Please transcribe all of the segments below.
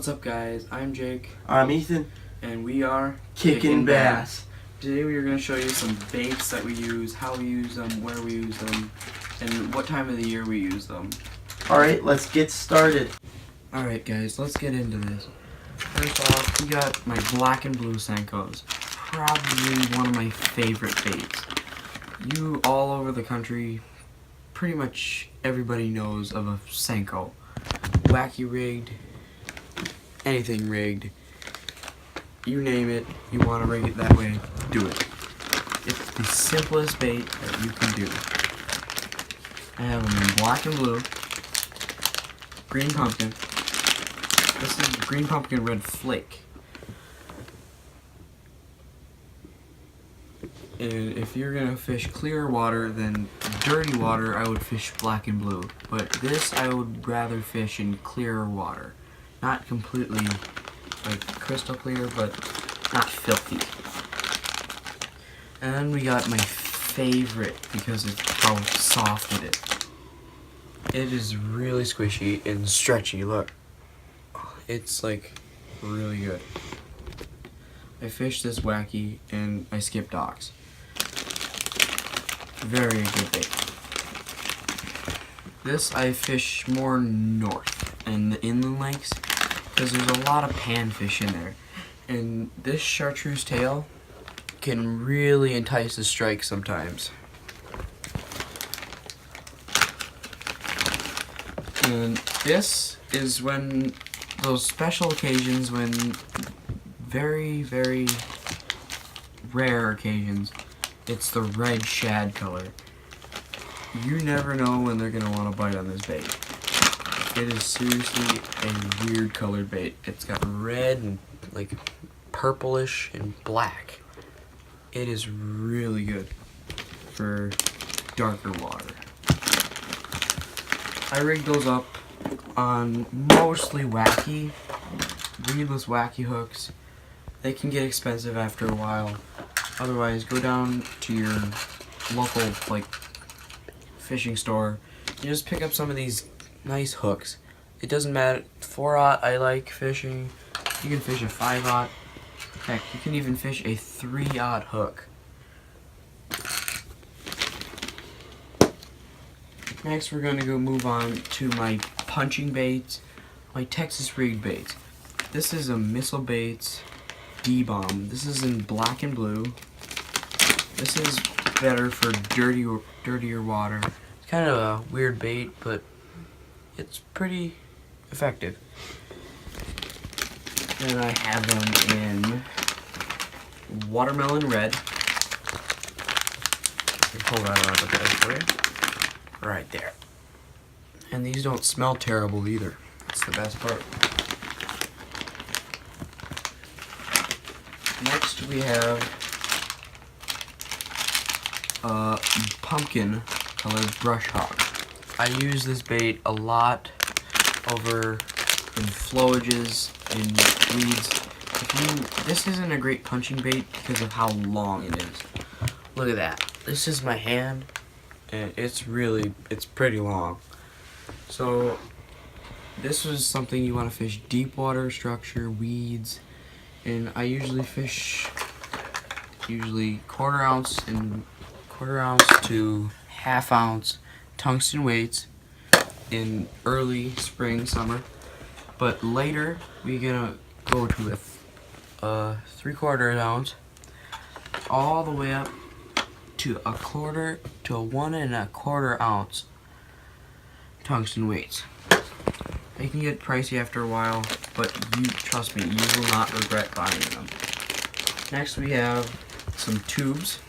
What's up, guys? I'm Jake. I'm Ethan. And we are Kickin' Bass. Today we are going to show you some baits that we use, how we use them, where we use them, and what time of the year we use them. Alright, let's get started. Alright guys, let's get into this. First off, we got my black and blue Senkos. Probably one of my favorite baits. You all over the country, pretty much everybody knows of a Senko. Wacky rigged, anything rigged, you name it, you want to rig it that way, do it. It's the simplest bait that you can do. I have them in black and blue, green pumpkin. This is green pumpkin red flake. And if you're gonna fish clear water than dirty water, I would fish black and blue. But this I would rather fish in clearer water. Not completely like crystal clear, but not filthy. And then we got my favorite because of how soft it is. It is really squishy and stretchy, look. It's like really good. I fished this wacky and I skipped docks. Very good bait. This I fish more north in the inland lakes because there's a lot of panfish in there. And this chartreuse tail can really entice a strike sometimes. And this is when those special occasions when very, very rare occasions, it's the red shad color. You never know when they're gonna want to bite on this bait. It is seriously a weird colored bait. It's got red and like purplish and black. It is really good for darker water. I rigged those up on mostly wacky, reedless wacky hooks. They can get expensive after a while. Otherwise, go down to your local like fishing store and just pick up some of these nice hooks. It doesn't matter. 4/0 I like fishing. You can fish a 5/0. Heck, you can even fish a 3/0 hook. Next, we're going to go move on to my punching baits, my Texas rigged baits. This is a Missile Baits D-Bomb. This is in black and blue. This is better for dirtier water. It's kind of a weird bait, but it's pretty effective. And I have them in watermelon red. Let me pull that out of the bag for you. Right there. And these don't smell terrible either. That's the best part. Next we have a pumpkin colored brush hog. I use this bait a lot over in flowages and weeds. This isn't a great punching bait because of how long it is. Look at that. This is my hand and it's pretty long. So this was something you want to fish deep water structure, weeds, and I usually fish quarter ounce to half ounce tungsten weights in early spring, summer. But later we're gonna go to a 3/4 ounce all the way up to a 1/4 to a 1 1/4 ounce tungsten weights. They can get pricey after a while, but trust me, you will not regret buying them. Next we have some tubes.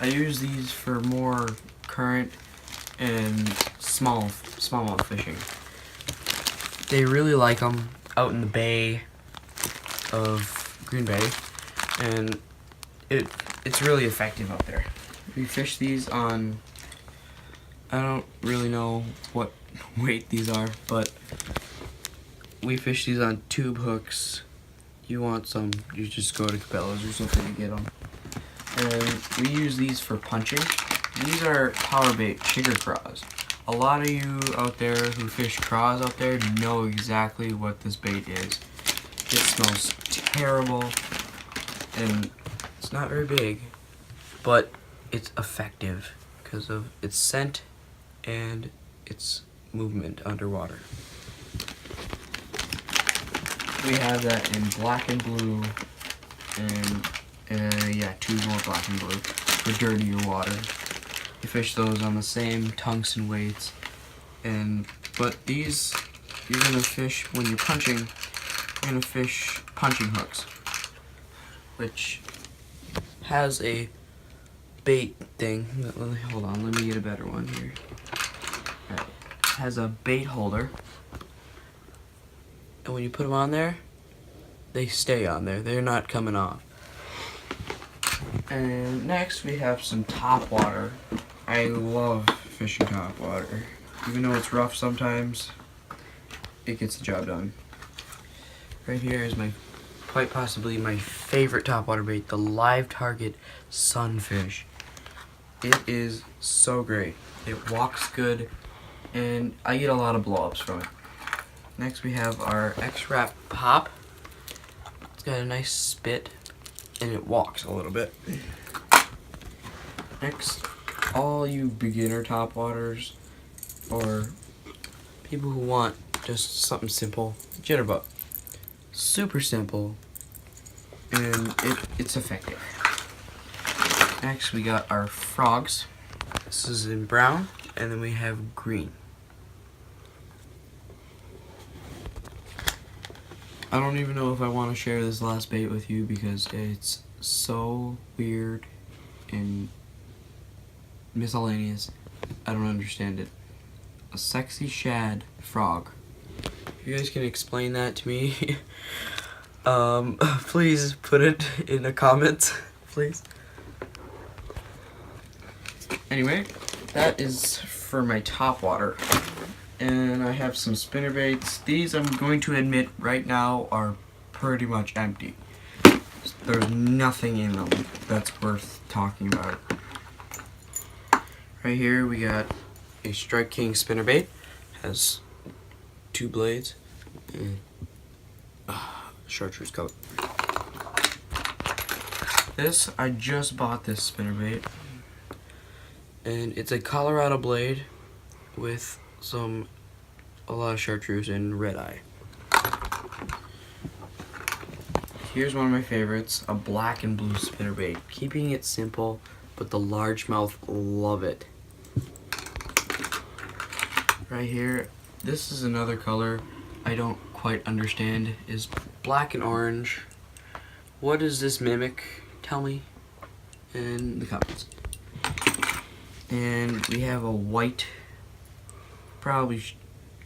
I use these for more current and smallmouth fishing. They really like them out in the bay of Green Bay, and it's really effective out there. We fish these on, I don't really know what weight these are, but we fish these on tube hooks. You want some, you just go to Cabela's or something to get them. And we use these for punching. These are power bait sugar craws. A lot of you out there who fish craws out there know exactly what this bait is. It smells terrible and it's not very big, but it's effective because of its scent and its movement underwater. We have that in black and blue, and yeah, 2 more black and blue for dirtier water. You fish those on the same tungsten weights, but these you're gonna fish when you're punching. You're gonna fish punching hooks, which has a bait thing. Hold on, let me get a better one here. Right. Has a bait holder, and when you put them on there, they stay on there. They're not coming off. And next we have some top water. I love fishing top water. Even though it's rough sometimes, it gets the job done. Right here is quite possibly my favorite topwater bait, the Live Target Sunfish. It is so great. It walks good, and I get a lot of blow-ups from it. Next we have our X-Wrap Pop. It's got a nice spit, and it walks a little bit. Next, all you beginner topwaters, or people who want just something simple, Jitterbug. Super simple, and it's effective. Next we got our frogs. This is in brown, and then we have green. I don't even know if I want to share this last bait with you because it's so weird and miscellaneous. I don't understand it. A sexy shad frog. If you guys can explain that to me, please put it in the comments, please. Anyway, that is for my top water. And I have some spinnerbaits. These, I'm going to admit right now, are pretty much empty. There's nothing in them that's worth talking about. Right here we got a Strike King spinnerbait. Has 2 blades and chartreuse coat. This, I just bought this spinnerbait, and it's a Colorado blade with a lot of chartreuse and red eye. Here's one of my favorites, a black and blue spinnerbait. Keeping it simple, but the largemouth love it. Right here, this is another color I don't quite understand, is black and orange. What does this mimic? Tell me in the comments. And we have a white, probably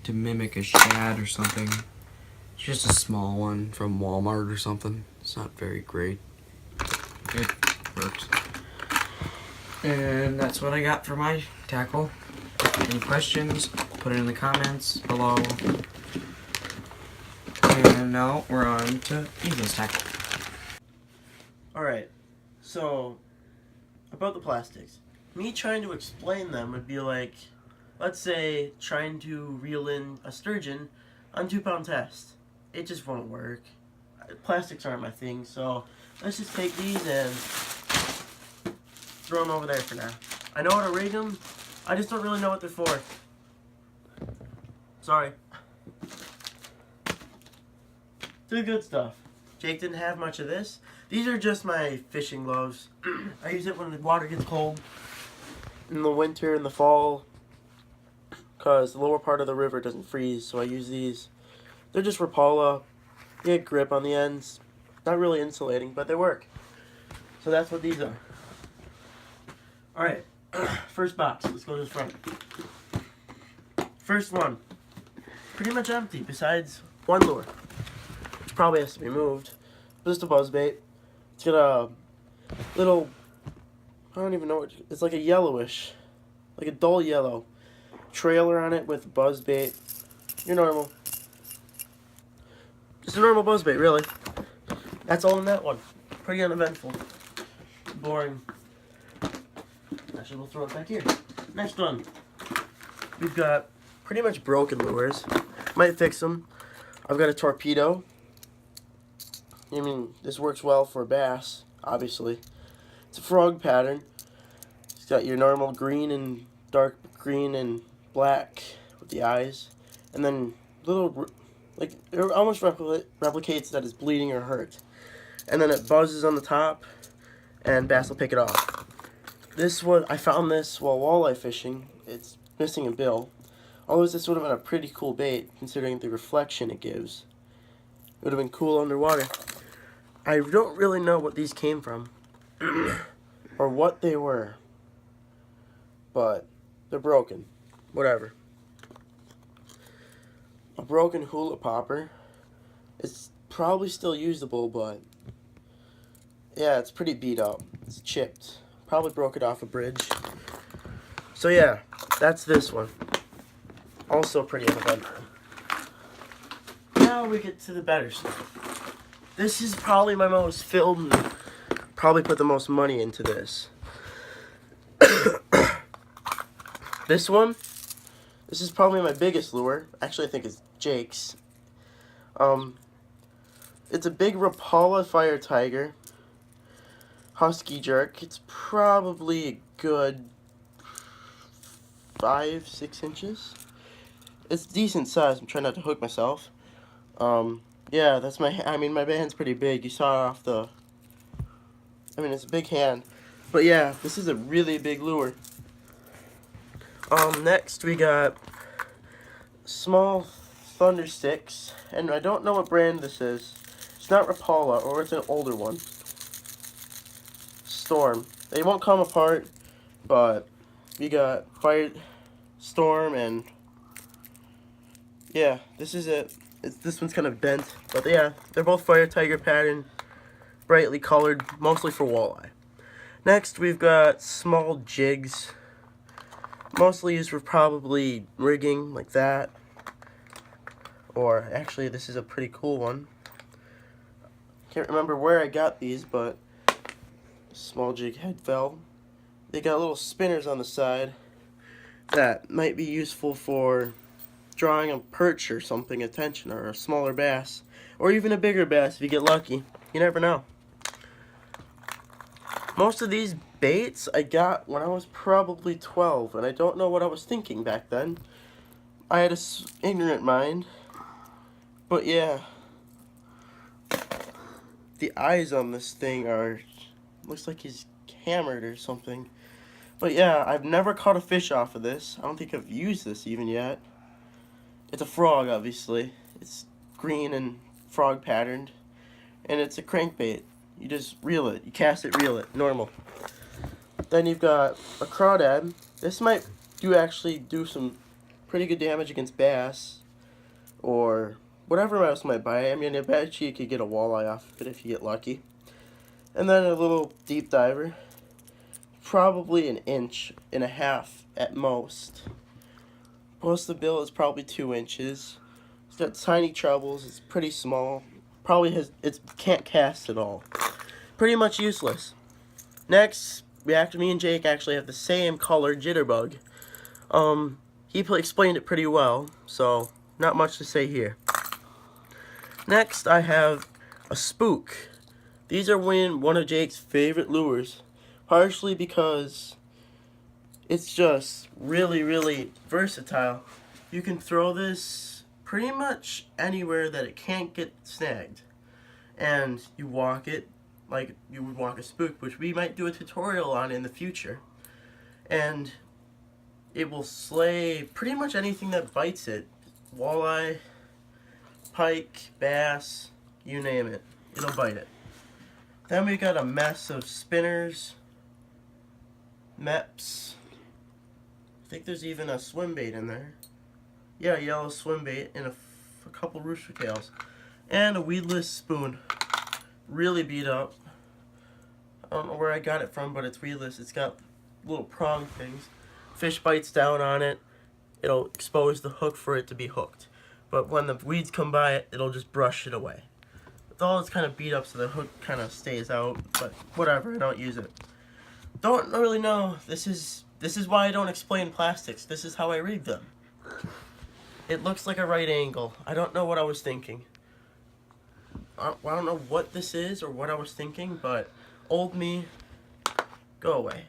to mimic a shad or something. It's just a small one from Walmart or something. It's not very great. It works. And that's what I got for my tackle. Any questions, put it in the comments below. And now we're on to Ethan's tackle. Alright, so about the plastics. Me trying to explain them would be like, let's say, trying to reel in a sturgeon on 2-pound test. It just won't work. Plastics aren't my thing, so let's just take these and throw them over there for now. I know how to rig them, I just don't really know what they're for. Sorry. Do good stuff. Jake didn't have much of this. These are just my fishing gloves. I use it when the water gets cold in the winter and the fall, because the lower part of the river doesn't freeze, so I use these. They're just Rapala. They get grip on the ends. Not really insulating, but they work. So that's what these are. Alright, first box. Let's go to the front. First one. Pretty much empty, besides one lure, which probably has to be moved. Just a buzzbait. It's got a little, I don't even know what, it's like a yellowish, like a dull yellow trailer on it with buzzbait. Your normal. Just a normal buzzbait, really. That's all in that one. Pretty uneventful. Boring. Actually, we'll throw it back here. Next one. we've got pretty much broken lures. Might fix them. I've got a torpedo. I mean, this works well for bass, obviously. It's a frog pattern. It's got your normal green and dark green and black with the eyes. And then little, like, it almost replicates that it's bleeding or hurt. And then it buzzes on the top, and bass will pick it off. This one, I found this while walleye fishing. It's missing a bill. Although this would have been a pretty cool bait, considering the reflection it gives. It would have been cool underwater. I don't really know what these came from, or what they were. But they're broken. Whatever. A broken hula popper. It's probably still usable, but yeah, it's pretty beat up. It's chipped. Probably broke it off a bridge. So yeah, that's this one. Also pretty uneventful. Now we get to the better stuff. This is probably my most filled and probably put the most money into this. This one, this is probably my biggest lure. Actually, I think it's Jake's. It's a big Rapala Fire Tiger Husky jerk. It's probably a good 5-6 inches. It's decent size. I'm trying not to hook myself. Yeah, that's my hand's pretty big. You saw it off the, it's a big hand. But yeah, this is a really big lure. Next we got small Thunder Sticks, and I don't know what brand this is. It's not Rapala, or it's an older one. Storm. They won't come apart, but we got Fire Storm, and yeah, this is it. This one's kind of bent, but yeah, they're both Fire Tiger pattern, brightly colored, mostly for walleye. Next, we've got small jigs, mostly used for probably rigging like that, or actually, this is a pretty cool one. Can't remember where I got these, but small jig head fell. They got little spinners on the side that might be useful for drawing a perch or something attention, or a smaller bass, or even a bigger bass if you get lucky. You never know. Most of these baits I got when I was probably 12, and I don't know what I was thinking back then. I had a ignorant mind, but yeah, the eyes on this thing are, looks like he's hammered or something. But yeah, I've never caught a fish off of this. I don't think I've used this even yet. It's a frog, obviously. It's green and frog patterned, and it's a crankbait. You just reel it. You cast it, reel it. Normal. Then you've got a crawdad. This might actually do some pretty good damage against bass, or whatever else might bite. I mean, I bet you could get a walleye off of it if you get lucky. And then a little deep diver. Probably 1.5 inches at most. Most of the bill is probably 2 inches. It's got tiny trebles. It's pretty small. Probably can't cast at all. Pretty much useless. Next, me and Jake actually have the same color jitterbug. He explained it pretty well, so not much to say here. Next, I have a spook. These are one of Jake's favorite lures, partially because it's just really, really versatile. You can throw this pretty much anywhere that it can't get snagged, and you walk it like you would walk a spook, which we might do a tutorial on in the future, and it will slay pretty much anything that bites it. Walleye, pike, bass, you name it, it'll bite it. Then we got a mess of spinners, meps. I think there's even a swim bait in there. Yeah, yellow swim bait and a couple rooster tails. And a weedless spoon. Really beat up. I don't know where I got it from, but it's weedless. It's got little prong things. Fish bites down on it, it'll expose the hook for it to be hooked. But when the weeds come by it, it'll just brush it away. It's all it's kind of beat up so the hook kind of stays out, but whatever, I don't use it. Don't really know. This This is why I don't explain plastics. This is how I read them. It looks like a right angle. I don't know what I was thinking. I don't know what this is or what I was thinking, but old me, go away.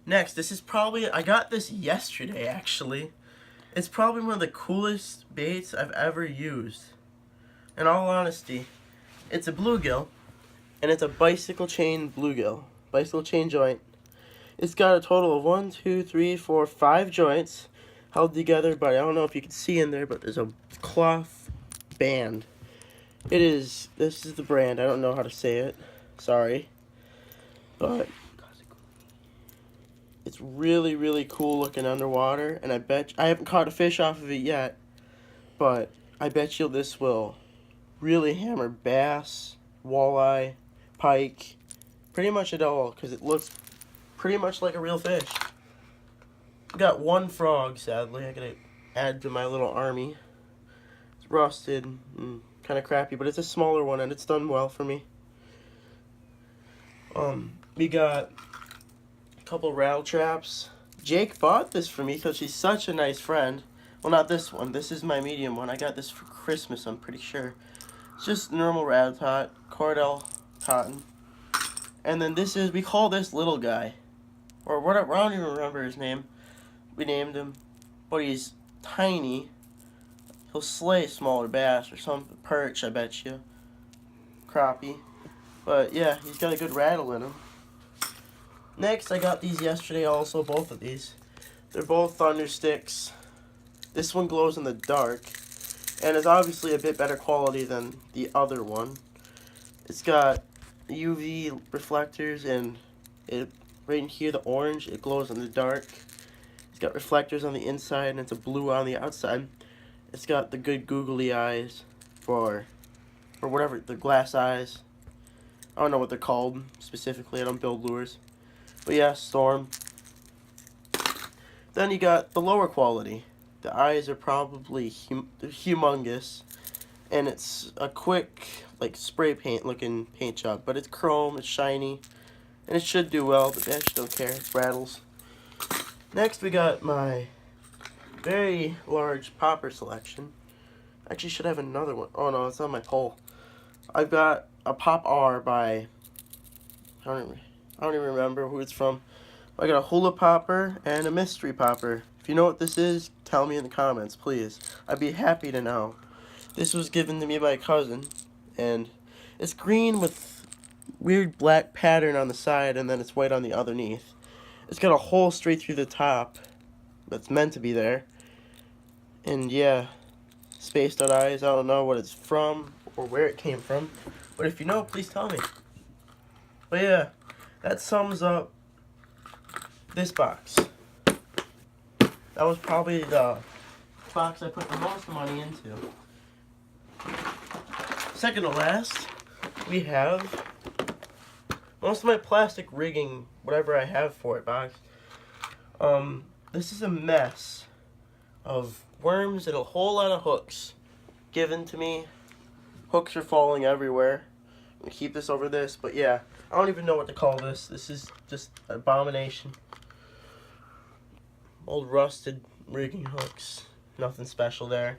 Next, this is probably, I got this yesterday actually. It's probably one of the coolest baits I've ever used. In all honesty, it's a bluegill, and it's a bicycle chain bluegill. Bicycle chain joint. It's got a total of 1, 2, 3, 4, 5 joints held together, but I don't know if you can see in there, but there's a cloth band. This is the brand, I don't know how to say it, sorry, but it's really, really cool looking underwater, and I haven't caught a fish off of it yet, but I bet you this will really hammer bass, walleye, pike, pretty much it all, because it looks pretty much like a real fish. Got one frog, sadly. I gotta add to my little army. It's rusted and kind of crappy, but it's a smaller one and it's done well for me. We got a couple rattle traps. Jake bought this for me because he's such a nice friend. Well, not this one. This is my medium one. I got this for Christmas, I'm pretty sure. It's just normal rattle tot, Cordell cotton. And then this is, we call this little guy. Or whatever, I don't even remember his name. We named him, but he's tiny. He'll slay smaller bass or some perch, I bet you. Crappie. But yeah, he's got a good rattle in him. Next, I got these yesterday also, both of these. They're both Thunder Sticks. This one glows in the dark, and is obviously a bit better quality than the other one. It's got UV reflectors, and right in here, the orange, it glows in the dark. It's got reflectors on the inside, and it's a blue on the outside. It's got the good googly eyes, or whatever, the glass eyes. I don't know what they're called specifically, I don't build lures. But yeah, Storm. Then you got the lower quality. The eyes are probably humongous, and it's a quick, like, spray paint looking paint job. But it's chrome, it's shiny, and it should do well, but I just don't care, it rattles. Next, we got my very large popper selection. Actually, should have another one. Oh no, it's on my pole. I've got a Pop R by, I don't even remember who it's from. I got a hula popper and a mystery popper. If you know what this is, tell me in the comments, please. I'd be happy to know. This was given to me by a cousin, and it's green with weird black pattern on the side, and then it's white on the underneath. It's got a hole straight through the top that's meant to be there. And yeah, spaced out eyes. I don't know what it's from or where it came from, but if you know, please tell me. But yeah, that sums up this box. That was probably the box I put the most money into. Second to last, we have most of my plastic rigging, whatever I have for it, box. This is a mess of worms and a whole lot of hooks given to me. Hooks are falling everywhere. I'm gonna keep this over this, but yeah, I don't even know what to call this. This is just an abomination. Old rusted rigging hooks. Nothing special there.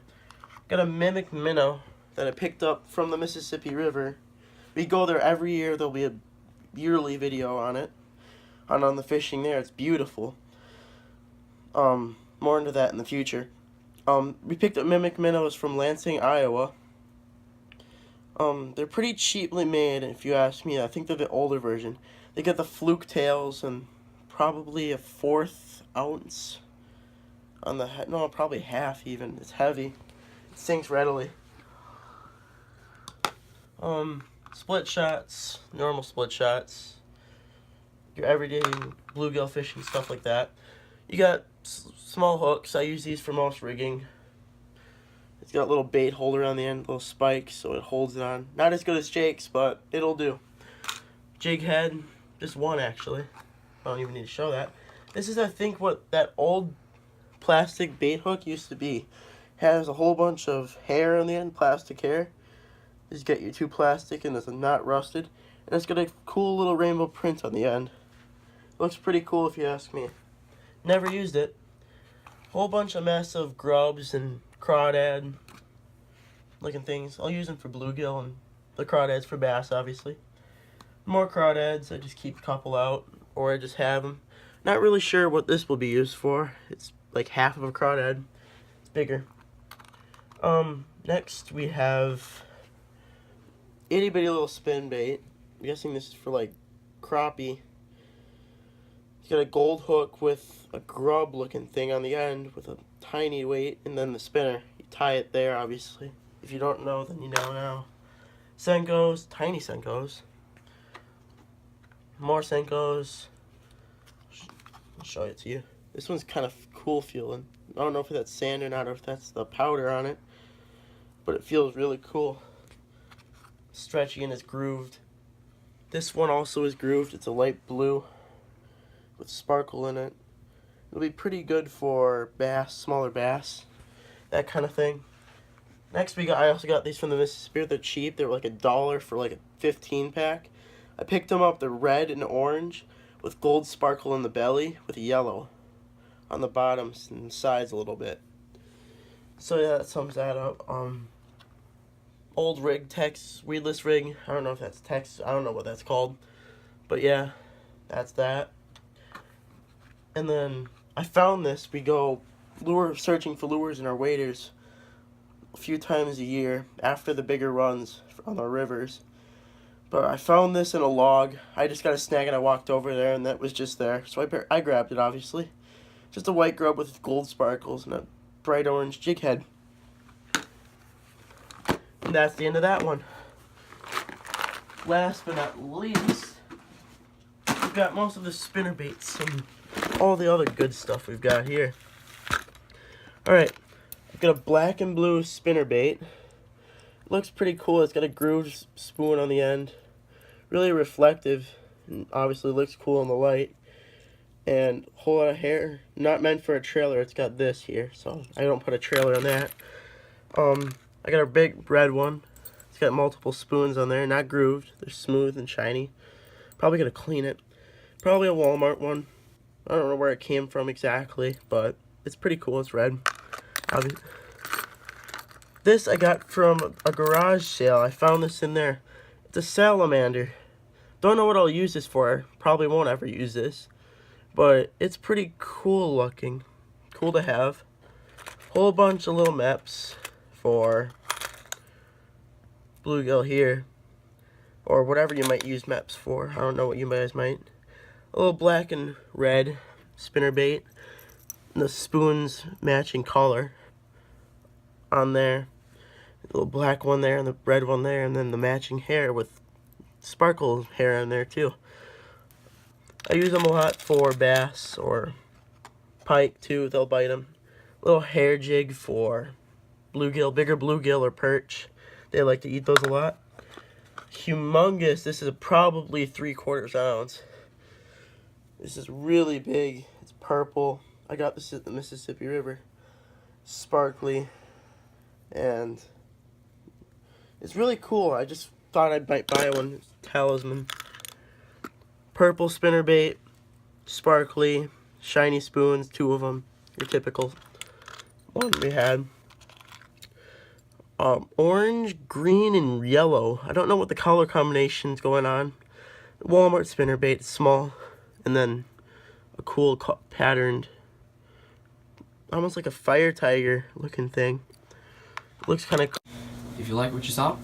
Got a mimic minnow that I picked up from the Mississippi River. We go there every year. There'll be a yearly video on it. On the fishing there. It's beautiful. More into that in the future. We picked up mimic minnows from Lansing, Iowa. They're pretty cheaply made, if you ask me. I think they're the older version. They got the fluke tails and probably a 1/4 ounce on the head. No, probably half even. It's heavy. It sinks readily. Split shots, normal split shots. Your everyday bluegill fishing, stuff like that. You got small hooks. I use these for most rigging. It's got a little bait holder on the end, little spikes, so it holds it on. Not as good as Jake's, but it'll do. Jake had just one, actually. I don't even need to show that. This is, I think, what that old plastic bait hook used to be. Has a whole bunch of hair on the end, plastic hair. Just get your 2 plastic and it's not rusted. And it's got a cool little rainbow print on the end. Looks pretty cool if you ask me. Never used it. Whole bunch of mess of grubs and crawdad looking things. I'll use them for bluegill and the crawdads for bass, obviously. More crawdads, I just keep a couple out, or I just have them. Not really sure what this will be used for. It's like half of a crawdad. It's bigger. Next we have itty bitty little spin bait. I'm guessing this is for like crappie. It's got a gold hook with a grub looking thing on the end with a tiny weight, and then the spinner. You tie it there, obviously. If you don't know, then you know now. Senkos, tiny Senkos. More Senkos. I'll show it to you. This one's kind of cool feeling. I don't know if that's sand or not, or if that's the powder on it, but it feels really cool. Stretchy and it's grooved. This one also is grooved. It's a light blue with sparkle in it. It'll be pretty good for bass, smaller bass, that kind of thing. Next I also got these from the Mississippi. They're cheap. They were like $1 for like a 15 pack. I picked them up. They're red and orange with gold sparkle in the belly with yellow on the bottoms and sides a little bit. So yeah, that sums that up. Old rig, Tex, weedless rig. I don't know if that's Tex. I don't know what that's called. But yeah, that's that. And then I found this. We go searching for lures in our waders a few times a year after the bigger runs on our rivers. But I found this in a log. I just got a snag and I walked over there and that was just there. So I grabbed it, obviously. Just a white grub with gold sparkles and a bright orange jig head. And that's the end of that one. Last but not least, we've got most of the spinner baits and all the other good stuff we've got here. Alright, I've got a black and blue spinner bait. Looks pretty cool. It's got a grooved spoon on the end. Really reflective, and obviously looks cool in the light. And a whole lot of hair. Not meant for a trailer. It's got this here, so I don't put a trailer on that. I got a big red one. It's got multiple spoons on there, not grooved. They're smooth and shiny. Probably gonna clean it. Probably a Walmart one. I don't know where it came from exactly, but it's pretty cool. It's red. This I got from a garage sale. I found this in there. It's a salamander. Don't know what I'll use this for. Probably won't ever use this. But it's pretty cool looking. Cool to have. Whole bunch of little maps for bluegill here. Or whatever you might use maps for. I don't know what you guys might. A little black and red spinner bait. And the spoons matching color on there. A little black one there and the red one there, and then the matching hair with sparkle hair in there too. I use them a lot for bass or pike too. They'll bite them. Little hair jig for bluegill, bigger bluegill or perch. They like to eat those a lot. Humongous. This is probably 3/4 ounce. This is really big. It's purple. I got this at the Mississippi River. Sparkly. And it's really cool. I just thought I might buy one. It's Talisman. Purple spinnerbait, sparkly, shiny spoons, 2 of them. Your typical one we had. Orange, green, and yellow. I don't know what the color combination's going on. Walmart spinnerbait, small, and then a cool patterned, almost like a fire tiger looking thing. Looks kind of cool. If you like what you saw,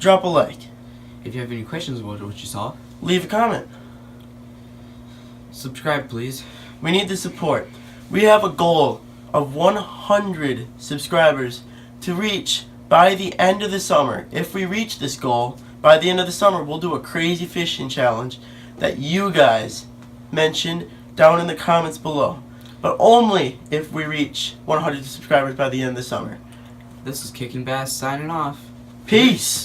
Drop a like. if you have any questions about what you saw, Leave a comment. subscribe please. We need the support. We have a goal of 100 subscribers to reach by the end of the summer. If we reach this goal, by the end of the summer, we'll do a crazy fishing challenge that you guys mentioned down in the comments below. But only if we reach 100 subscribers by the end of the summer. This is Kicking Bass signing off. Peace!